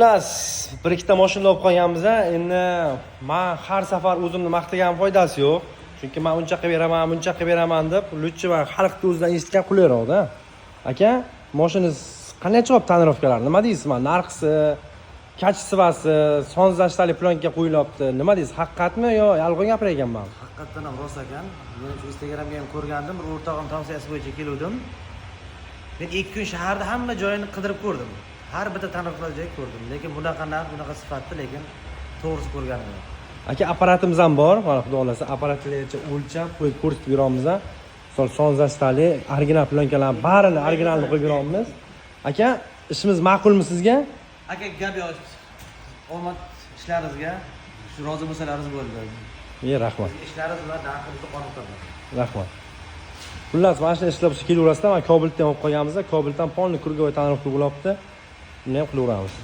Bir ikkita mashina olib qolganmiz. Endi men har safar o'zimni maqtagan foydasi yo'q. Chunki men uncha qilib beraman, buncha qilib beraman deb lutchi va xalqni o'zidan eshitgan qulayroqda. Aka, mashinangiz qanday chiqib tonirovkalar? Nima deysiz? Men narxisi, kachsivasi, son zashtali plyonka qo'yilyapti. Nima deysiz? Haqiqatmi yo yolg'on gapirayapman? Haqiqatdan ham rost ekan. Men shu Instagramga ham ko'rgandim, bir o'rtog'im tavsiyasi bo'yicha kelgandim. Men 2 kun shaharda hamma joyini qidirib ko'rdim. Har bitta taniqli joy ko'rdim, lekin bunaqa narx, bunaqa sifatli, lekin to'g'risi ko'rganim yo'q. Aka, apparatimiz ham bor. Mana xudo xolasa apparatlarcha o'lchab qo'yib ko'rsatib beramiz. Misol son zashtali, original plyonkalar barini originalni qo'yib beramiz. Aka, ishimiz ma'qulmi sizga? Aka, gap yo'q. Omad ishlaringizga shu rozi bo'lsalaringiz bo'ldi. Rahmat. Ishlaringiz bilan narximizni qoniqtirdi. Rahmat. Xullas, mana shunday ishlab kelaverasizlar. Men Kobultdan olib qolganmiz. Kobultdan polni krugovoy tonirovka bo'lyapti. Buni ham qilaveramiz.